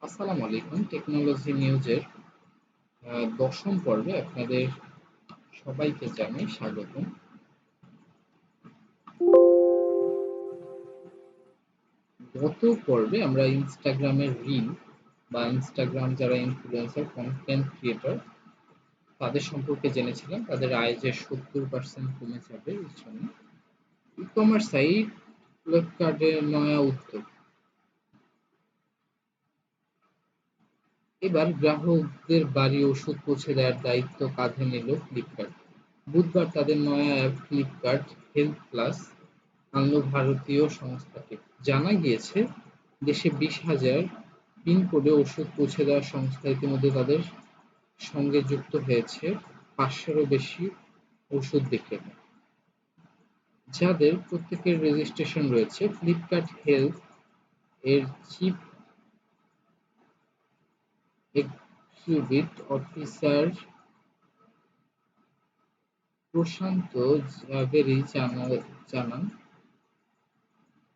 আসসালামু আলাইকুম। টেকনোলজি নিউজের দশম পর্বে আপনাদের সবাইকে জানাই স্বাগতম। গত পর্বে আমরা ইনস্টাগ্রামের রিল বা ইনস্টাগ্রাম যারা ইনফ্লুয়েন্সার কন্টেন্ট ক্রিয়েটর তাদের সম্পর্কে জেনেছিলাম, তাদের আয় যে 70% কমে যাবে এর জন্য। ই কমার্স সাইট ফ্লিপকার্টের নয়া উদ্যোগ। এবার গ্রাহকদের বাড়ি ওষুধ পৌঁছে দেওয়ার দায়িত্ব কাঁধে নিল ফ্লিপকার্ট। বুধবার তাদের নয়া অ্যাপ ফ্লিপকার্ট হেলথ প্লাস আনলো ভারতীয় সংস্থাটি। জানা গিয়েছে, দেশে 20,000 পিনকোডে ওষুধ পৌঁছে দেওয়ার সংস্থা ইতিমধ্যে তাদের সঙ্গে যুক্ত হয়েছে। 500-এরও বেশি ওষুধ বিক্রেতা, যাদের প্রত্যেকের রেজিস্ট্রেশন রয়েছে। ফ্লিপকার্ট হেলথ এর চিফ এক্সিকিউটিভ অফিসার প্রশান্ত জাভেরি জানান,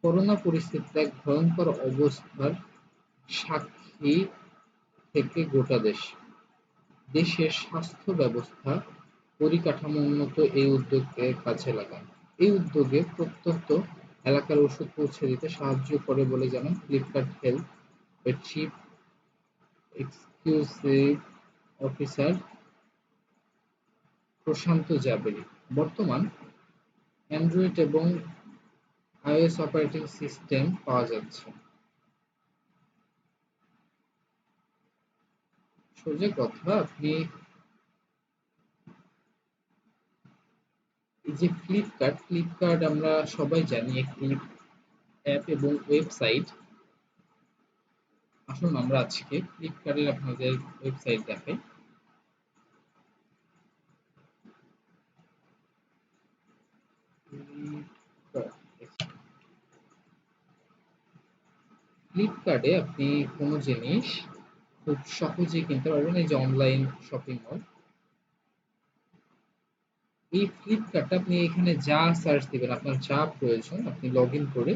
করোনা পরিস্থিতিতে এক ভয়ঙ্কর অবস্থার সাক্ষী থেকে গোটা দেশ। দেশের স্বাস্থ্য ব্যবস্থা পরিকাঠামো উন্নত এই উদ্যোগকে কাজে লাগান। এই উদ্যোগে প্রত্যন্ত এলাকার ওষুধ পৌঁছে দিতে সাহায্য করে বলে জানান ফ্লিপকার্ট হেলথ এর চিফ এক্সিকিউটিভ অফিসার প্রশান্ত জাভেরি। বর্তমান অ্যান্ড্রয়েড এবং iOS অপারেটিং সিস্টেম পাওয়া যাচ্ছে। সোজা কথা, আপনি এই যে ফ্লিপকার্ট আমরা সবাই জানি একটি অ্যাপ এবং ওয়েবসাইট। আসুন আমরা আজকে ফ্লিপকার্টের আপনাদের ওয়েবসাইট দেখাই। ফ্লিপকার্টে আপনি কোনো জিনিস খুব সহজেই কিনতে পারবেন। এই যে অনলাইন শপিং মল, এই ফ্লিপকার্টটা আপনি এখানে যা সার্চ দিবেন, আপনার যা প্রয়োজন আপনি লগ ইন করে